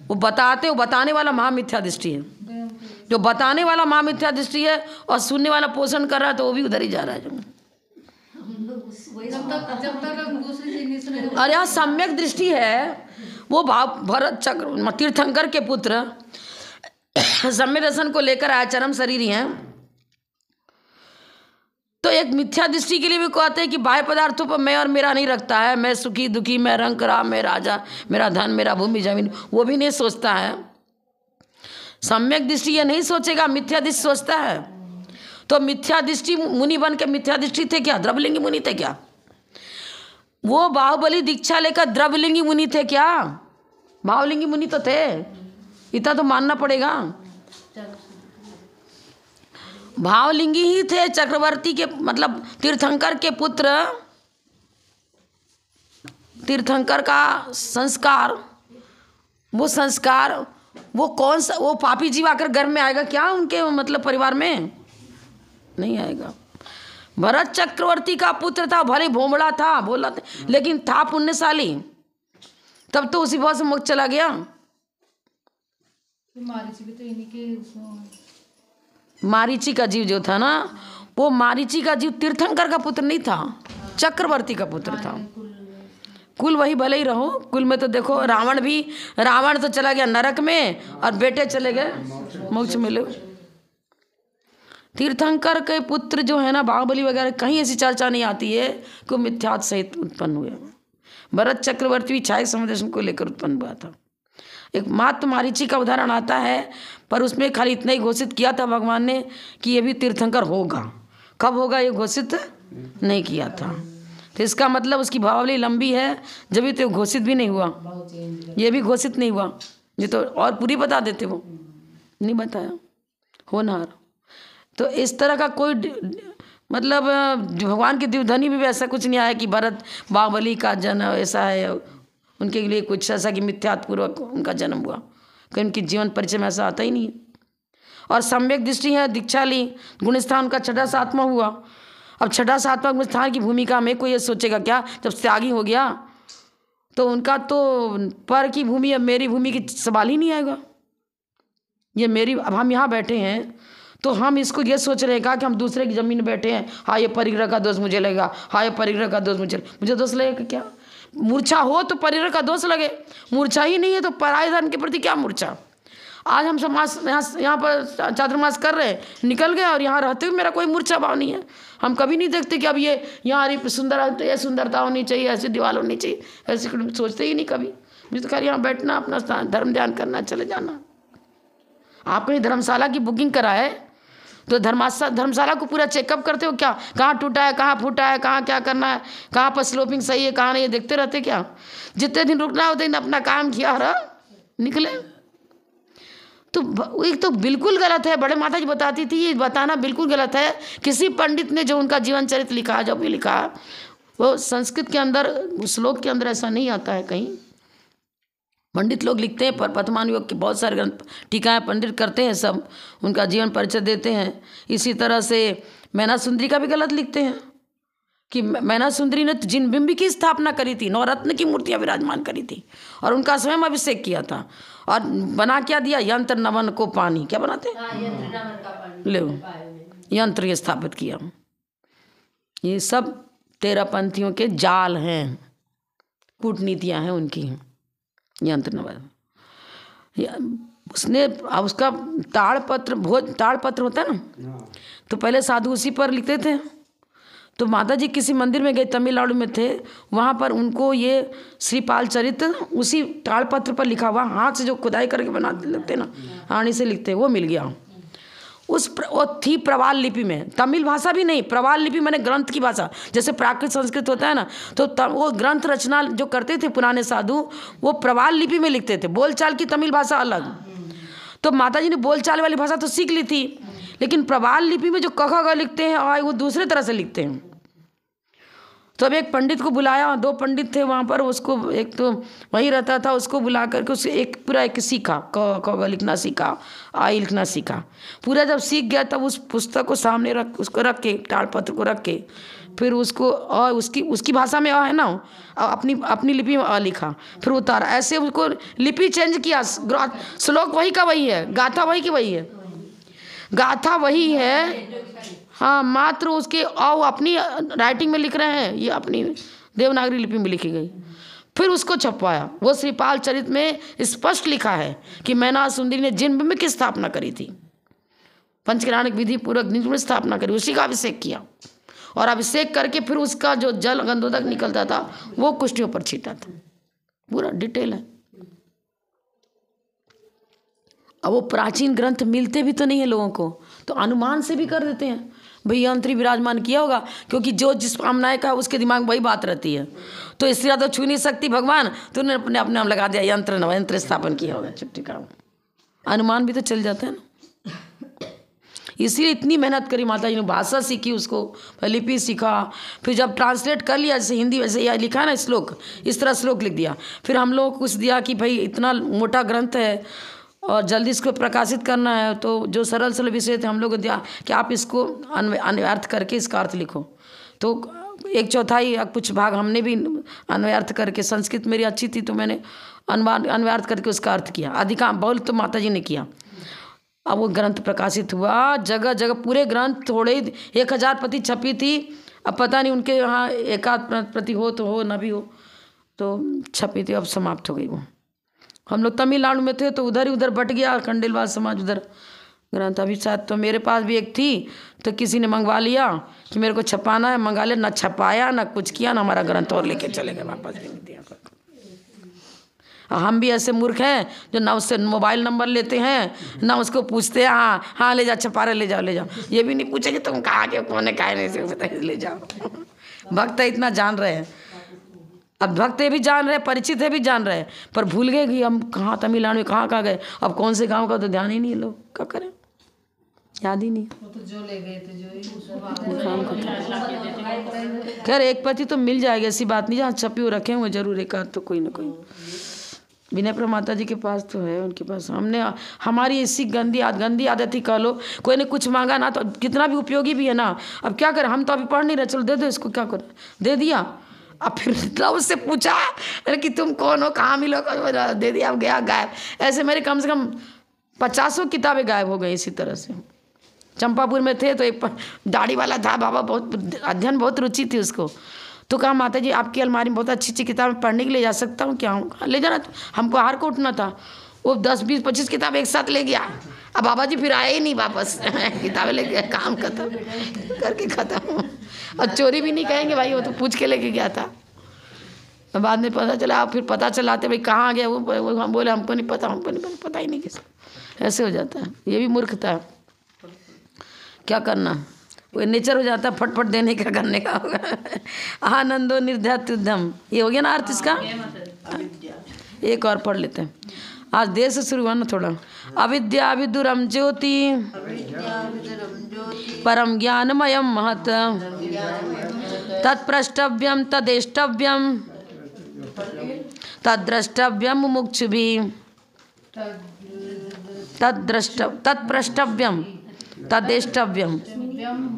वो बताने वाला महामिथ्या दृष्टि है। जो बताने वाला महामिथ्या दृष्टि है और सुनने वाला पोषण कर रहा है तो वो भी उधर ही जा रहा है। जब तक हम दूसरी चीज नहीं सुने। और यहाँ सम्यक दृष्टि है। वो भरत चक्र तीर्थंकर के पुत्र सम्यक दर्शन को लेकर आया, चरम शरीरी हैं, तो एक मिथ्या दृष्टि के लिए भी कहते हैं कि बाह्य पदार्थों पर मैं और मेरा नहीं रखता है, मैं सुखी दुखी, मैं रंग राम, मैं राजा, मेरा धन, मेरा भूमि जमीन, वो भी नहीं सोचता है। सम्यक दृष्टि ये नहीं सोचेगा, मिथ्या दृष्टि सोचता है। तो मिथ्या दृष्टि मुनि बन के मिथ्या दृष्टि थे क्या? द्रव्यलिंगी मुनि थे क्या? वो बाहुबली दीक्षा लेकर द्रव्यलिंगी मुनि थे क्या? भावलिंगी मुनि तो थे, इतना तो मानना पड़ेगा। भावलिंगी ही थे। चक्रवर्ती के मतलब तीर्थंकर के पुत्र, तीर्थंकर का संस्कार, वो संस्कार, वो कौन सा, वो पापी जीव आकर घर में आएगा क्या उनके मतलब परिवार में? नहीं आएगा। भरत चक्रवर्ती का पुत्र था, भले भोमड़ा था, बोला था, लेकिन था पुण्यशाली, तब तो उसी भाव से मुक्त चला गया। मारीची का जीव जो था ना, वो मारीची का जीव तीर्थंकर का पुत्र नहीं था, चक्रवर्ती का पुत्र था। कुल वही भले ही रहो, कुल में तो देखो रावण तो चला गया नरक में और बेटे चले गए मोक्ष में। तीर्थंकर के पुत्र जो है ना, बाहुबली वगैरह, कहीं ऐसी चर्चा नहीं आती है कि मिथ्यात सहित उत्पन्न हुए। भरत चक्रवर्ती भी छाया समुद्र को लेकर उत्पन्न हुआ था। एक मात्र मारीची का उदाहरण आता है, पर उसमें खाली इतना ही घोषित किया था भगवान ने कि ये भी तीर्थंकर होगा। कब होगा ये घोषित नहीं किया था। तो इसका मतलब उसकी भावावली लंबी है, जब भी तो घोषित भी नहीं हुआ, ये भी घोषित नहीं हुआ। ये तो और पूरी बता देते, वो नहीं बताया होनहार। तो इस तरह का कोई मतलब भगवान की दिव्यधनी भी ऐसा कुछ नहीं आया कि भरत बाहुबली का जन्म ऐसा है, उनके लिए कुछ ऐसा कि मिथ्यात्पूर्वक उनका जन्म हुआ, कि उनकी जीवन परिचय में ऐसा आता ही नहीं है। और सम्यक दृष्टि है, दीक्षा ली, गुणस्थान उनका छठा सातवां हुआ। अब छठा सातवां गुणस्थान की भूमिका में कोई ये सोचेगा क्या, जब त्यागी हो गया तो उनका तो पर की भूमि अब मेरी भूमि की सवाल ही नहीं आएगा। ये मेरी, अब हम यहाँ बैठे हैं तो हम इसको ये सोच रहे हैं कि हम दूसरे की ज़मीन में बैठे हैं, हाँ ये परिग्रह का दोष मुझे लगेगा, हाँ ये परिग्रह का दोष मुझे दोष लगेगा क्या? मूर्छा हो तो परिग्रह का दोष लगे, मूर्छा ही नहीं है तो पराय धर्म के प्रति क्या मूर्छा? आज हम समाज यहाँ पर चातुर्मास कर रहे हैं, निकल गए और यहाँ रहते हुए मेरा कोई मूर्छा भाव नहीं है। हम कभी नहीं देखते कि अब ये यहाँ सुंदर, ये सुंदरता होनी चाहिए, ऐसी दीवार होनी चाहिए, ऐसे सोचते ही नहीं कभी। मुझे तो खाली यहाँ बैठना, अपना धर्म ध्यान करना, चले जाना। आप कहीं धर्मशाला की बुकिंग कराए तो धर्मशाला को पूरा चेकअप करते हो क्या? कहाँ टूटा है, कहाँ फूटा है, कहाँ क्या करना है, कहाँ पर स्लोपिंग सही है, कहाँ नहीं, ये देखते रहते क्या? जितने दिन रुकना है उतने दिन अपना काम किया और निकले। तो एक तो बिल्कुल गलत है। बड़े माता जी बताती थी, ये बताना बिल्कुल गलत है। किसी पंडित ने जो उनका जीवन चरित्र लिखा, जो भी लिखा, वो संस्कृत के अंदर, श्लोक के अंदर ऐसा नहीं आता है कहीं। पंडित लोग लिखते हैं, पर वर्तमान योग के बहुत सारे ग्रंथ टीकाएं पंडित करते हैं, सब उनका जीवन परिचय देते हैं। इसी तरह से मैना सुंदरी का भी गलत लिखते हैं कि मैना सुंदरी ने जिन बिंब की स्थापना करी थी, नवरत्न की मूर्तियां विराजमान करी थी और उनका स्वयं अभिषेक किया था। और बना क्या दिया? यंत्र नवन को पानी। क्या बनाते हैं? ले यंत्र ये स्थापित किया। ये सब तेरहपंथियों के जाल हैं, कूटनीतियां हैं उनकी। यंत्र नवन उसने, उसका ताड़पत्र, भोज ताड़पत्र होता है ना, तो पहले साधु उसी पर लिखते थे। तो माता जी किसी मंदिर में गए, तमिलनाडु में थे, वहाँ पर उनको ये श्रीपाल चरित्र उसी ताड़पत्र पर लिखा हुआ, हाथ से जो खुदाई करके बना लगते ना, आनी से लिखते, वो मिल गया। वो थी प्रवाल लिपि में, तमिल भाषा भी नहीं, प्रवाल लिपि मैंने ग्रंथ की भाषा, जैसे प्राकृत संस्कृत होता है ना, तो वो ग्रंथ रचना जो करते थे पुराने साधु, वो प्रवाल लिपि में लिखते थे। बोलचाल की तमिल भाषा अलग। तो माता जी ने बोलचाल वाली भाषा तो सीख ली थी, लेकिन प्रवाल लिपि में जो क ख ग लिखते हैं और वो दूसरे तरह से लिखते हैं। तो अब एक पंडित को बुलाया, दो पंडित थे वहाँ पर, उसको एक तो वहीं रहता था, उसको बुला करके उससे एक पूरा एक सीखा, क ख ग लिखना सीखा, आई लिखना सीखा। पूरा जब सीख गया तब उस पुस्तक को सामने रख, उसको रख के, ताड़पत्र को रख के, फिर उसको और उसकी भाषा में है ना, अपनी लिपि में लिखा, फिर उतारा। ऐसे उसको लिपि चेंज किया। श्लोक वही का वही है, गाथा वही की वही है, गाथा वही है, हाँ, मात्र उसके अपनी राइटिंग में लिख रहे हैं, ये अपनी देवनागरी लिपि में लिखी गई। फिर उसको छपवाया। वो श्रीपाल चरित्र में स्पष्ट लिखा है कि मैना सुंदरी ने जिन बिंब की स्थापना करी थी, पंचकिराणिक विधि पूर्वक में स्थापना करी, उसी का अभिषेक किया और अभिषेक करके फिर उसका जो जल गंधोदक निकलता था वो कुष्ठियों पर छीटा था। पूरा डिटेल है। अब वो प्राचीन ग्रंथ मिलते भी तो नहीं है लोगों को, तो अनुमान से भी कर देते हैं भाई यंत्री विराजमान किया होगा, क्योंकि जो जिस कामनाएं का उसके दिमाग में वही बात रहती है। तो इसलिए तो छू नहीं सकती भगवान, तो उन्होंने अपने अपने नाम लगा दिया, यंत्र नव यंत्र स्थापन किया होगा, छुट्टी का अनुमान भी तो चल जाता है ना। इसीलिए इतनी मेहनत करी माता जी ने, भाषा सीखी, उसको लिपि सीखा, फिर जब ट्रांसलेट कर लिया, जैसे हिंदी वैसे यह लिखा है ना श्लोक, इस तरह श्लोक लिख दिया। फिर हम लोग कुछ दिया कि भाई इतना मोटा ग्रंथ है और जल्दी इसको प्रकाशित करना है, तो जो सरल सरल विषय थे हम लोग को दिया कि आप इसको अन्वयार्थ करके इसका अर्थ लिखो। तो 1/4 या कुछ भाग हमने भी अन्वयार्थ करके, संस्कृत मेरी अच्छी थी तो मैंने अन्वयार्थ करके उसका अर्थ किया। अधिकांश बहुत तो माता जी ने किया। अब वो ग्रंथ प्रकाशित हुआ, जगह जगह पूरे ग्रंथ, थोड़े 1000 प्रति छपी थी। अब पता नहीं उनके यहाँ 1 प्रति हो तो हो, ना भी हो, तो छपी थी, अब समाप्त हो गई वो। हम लोग तमिलनाडु में थे तो उधर ही उधर बट गया खंडेलवाल समाज उधर ग्रंथ। अभी शायद तो मेरे पास भी एक थी, तो किसी ने मंगवा लिया कि मेरे को छपाना है, मंगा लिया, ना छपाया ना कुछ किया, ना हमारा ग्रंथ और लेके चले गए, वापस भी नहीं दिया। हम भी ऐसे मूर्ख हैं जो ना उससे मोबाइल नंबर लेते हैं, ना उसको पूछते हैं हाँ हाँ ले जा, छपा रहे, ले जाओ ले जाओ, ये भी नहीं पूछेंगे तुम कहाँ के कौन है, क्या नहीं से ले जाओ। भक्त इतना जान रहे हैं, अब भक्त भी जान रहे, परिचित है भी जान रहे, पर भूल गए कि हम कहाँ तमिलनाडु में कहाँ गए, अब कौन से गांव का तो ध्यान ही नहीं है, लोग क्या करें, याद ही नहीं। वो तो जो ले गए थे जो खैर 1 प्रति तो मिल जाएगी, ऐसी बात नहीं, जहाँ छपी हुई रखे होंगे जरूर एक आध तो कोई ना कोई। विनय प्रभु माता जी के पास तो है, उनके पास हमने हमारी ऐसी गंदी आदत ही कह लो। कोई ने कुछ मांगा ना तो कितना भी उपयोगी भी है ना, अब क्या करें, हम तो अभी पढ़ नहीं रहे, चलो दे दो इसको, क्या करें, दे दिया। अब फिर उससे पूछा अरे कि तुम कौन हो, कहाँ मिलो, दे दिया, अब गया गायब। ऐसे मेरे कम से कम 50 किताबें गायब हो गई इसी तरह से। चंपापुर में थे तो एक दाढ़ी वाला था बाबा, बहुत अध्ययन, बहुत रुचि थी उसको। तो कहा माता जी आपकी अलमारी में बहुत अच्छी अच्छी किताबें पढ़ने के लिए जा सकता हूँ क्या? हूँ ले जाना। हमको हार को उठना था, वो 10 20 25 किताब एक साथ ले गया। अब बाबा जी फिर आए ही नहीं वापस किताबें ले गया, काम खत्म करके खत्म। और चोरी भी नहीं कहेंगे भाई, वो तो पूछ के लेके गया था। बाद में पता चला, फिर पता चलाते भाई कहाँ गया वो हम बोले हमको नहीं पता, पता ही नहीं किसको। ऐसे हो जाता है, ये भी मूर्खता है। क्या करना, वो नेचर हो जाता है फटफट देने का, करने का होगा। आनंदो निर्ध्यात्युद्धम, ये हो गया ना अर्थ इसका। एक और पढ़ लेते हैं, आज देर से शुरू हुआ ना थोड़ा। अविद्या विदुरम ज्योति परम ज्ञानमयम महत् तत्प्रष्टव्यम तदेष्टव्यम तद्द्रष्टव्यम मुमुक्षुभिः तत्प्रष्टव्यम तदेष्टव्यम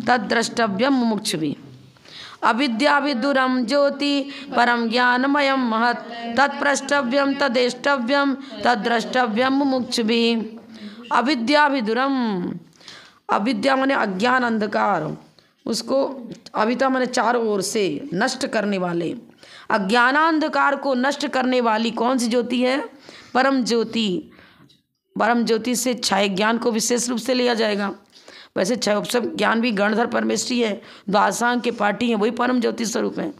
तद्द्रष्टव्यम मुमुक्षुभिः। अविद्या विदुरम ज्योति परम ज्ञानमयम महत् तत्प्रष्टव्यम तदेष्टव्यम तद्द्रष्टव्यम मुमुक्षुभिः। अविद्या विदुरम, अविद्या माने अज्ञान अंधकार, उसको अविद्या माने चारों ओर से नष्ट करने वाले, अज्ञानांधकार को नष्ट करने वाली कौन सी ज्योति है? परम ज्योति। परम ज्योति से छाय ज्ञान को विशेष रूप से लिया जाएगा। वैसे छह सब ज्ञान भी गणधर परमेष्ठी है, द्वादशांग के पाठी है, वही परम ज्योति स्वरूप है।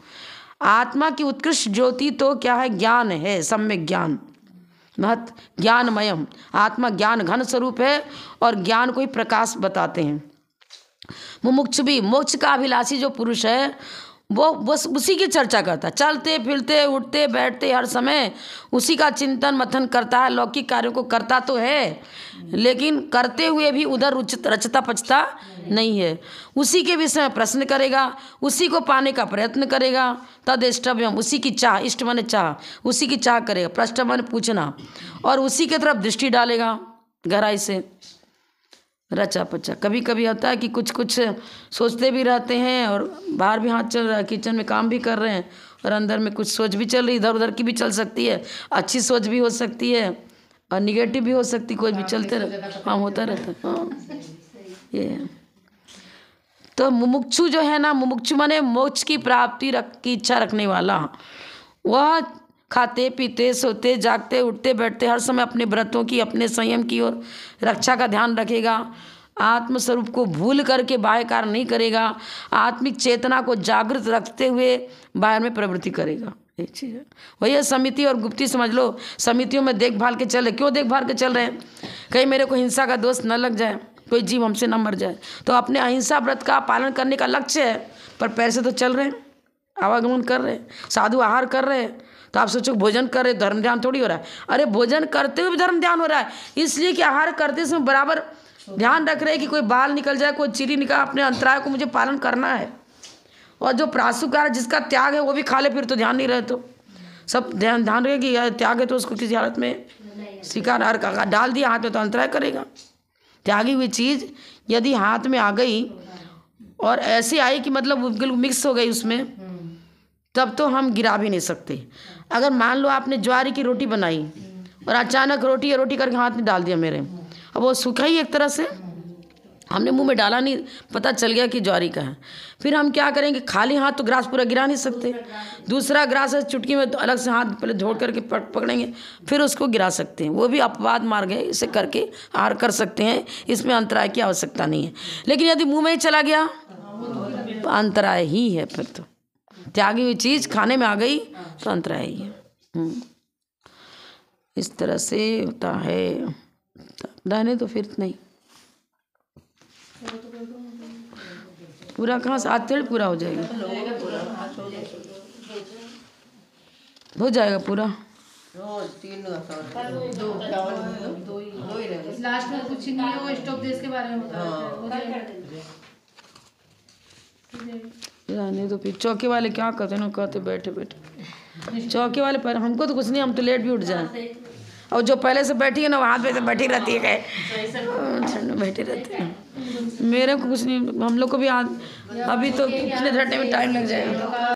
आत्मा की उत्कृष्ट ज्योति तो क्या है? ज्ञान है, सम्यक ज्ञान, महत ज्ञानमयम। आत्मा ज्ञान घन स्वरूप है और ज्ञान को ही प्रकाश बताते हैं। मुमुक्षु भी, मोक्ष का अभिलाषी जो पुरुष है वो बस उसी की चर्चा करता है, चलते फिरते उठते बैठते हर समय उसी का चिंतन मथन करता है। लौकिक कार्यों को करता तो है लेकिन करते हुए भी उधर रचता पचता नहीं है। उसी के विषय में प्रश्न करेगा, उसी को पाने का प्रयत्न करेगा। तदेष्टव्यम, उसी की चाह, इष्ट माने चाह, उसी की चाह करेगा। प्रष्ट माने पूछना, और उसी के तरफ दृष्टि डालेगा गहराई से, रचा पचा। कभी कभी होता है कि कुछ कुछ सोचते भी रहते हैं और बाहर भी हाथ चल रहा है, किचन में काम भी कर रहे हैं और अंदर में कुछ सोच भी चल रही, इधर उधर की भी चल सकती है, अच्छी सोच भी हो सकती है और निगेटिव भी हो सकती, कोई भी चलते रहता, हाँ होता रहता है। हाँ ये तो मुमुक्षु जो है ना, मुमुक्षु माने मोक्ष की प्राप्ति की इच्छा रखने वाला, वह खाते पीते सोते जागते उठते बैठते हर समय अपने व्रतों की, अपने संयम की और रक्षा का ध्यान रखेगा। आत्मस्वरूप को भूल करके बाह्य कार्य नहीं करेगा। आत्मिक चेतना को जागृत रखते हुए बाहर में प्रवृत्ति करेगा। एक चीज़ है वही है समिति और गुप्ती, समझ लो। समितियों में देखभाल के चल रहे, क्यों देखभाल के चल रहे हैं? कहीं मेरे को हिंसा का दोष न लग जाए, कोई जीव हमसे न मर जाए। तो अपने अहिंसा व्रत का पालन करने का लक्ष्य है, पर पैसे तो चल रहे हैं, आवागमन कर रहे हैं, साधु आहार कर रहे हैं। तो आप सोचो भोजन कर रहे, धर्म ध्यान थोड़ी हो रहा है। अरे भोजन करते हुए भी धर्म ध्यान हो रहा है, इसलिए कि आहार करते समय बराबर ध्यान रख रहे हैं कि कोई बाल निकल जाए, कोई चिरी निकल, अपने अंतराय को मुझे पालन करना है। और जो प्रासुकार जिसका त्याग है वो भी खा ले, फिर तो ध्यान नहीं रहे, तो सब ध्यान रहे कि यह त्याग है तो उसको किसी हालत में स्वीकार आहार डाल दिया हाथ में तो अंतराय करेगा। त्यागी हुई चीज़ यदि हाथ में आ गई और ऐसे आई कि मतलब बिल्कुल मिक्स हो गई उसमें, तब तो हम गिरा भी नहीं सकते। अगर मान लो आपने ज्वारी की रोटी बनाई और अचानक रोटी करके हाथ में डाल दिया मेरे, अब वो सूखा ही एक तरह से, हमने मुंह में डाला नहीं, पता चल गया कि ज्वारी का है। फिर हम क्या करेंगे? खाली हाथ तो ग्रास पूरा गिरा नहीं सकते, दूसरा ग्रास है चुटकी में तो अलग से हाथ पहले धोड़ करके पकड़ेंगे फिर उसको गिरा सकते हैं। वो भी अपवाद मार्ग है, इसे करके आहार कर सकते हैं, इसमें अंतराय की आवश्यकता नहीं है। लेकिन यदि मुँह में ही चला गया तो अंतराय ही है, फिर तो त्यागी हुई चीज़ खाने में आ गई तो अंतराय ही है। इस तरह से होता है, रहने तो फिर नहीं पूरा कहाँ से आज तेरे पूरा हो जाएगा, हो जाएगा पूरा। लास्ट में कुछ नहीं है, वो स्टॉक देश के बारे में बता रहने तो फिर चौके वाले क्या कहते हैं ना, कहते बैठे बैठे चौकी वाले पर हमको तो कुछ नहीं, हम तो लेट भी उठ जाए। और जो पहले से बैठी है ना वो हाथ पे से बैठी रहती है, ठंड में बैठी रहती है। मेरे को कुछ नहीं, हम लोग को भी अभी तो इतने धरने में टाइम लग जाएगा।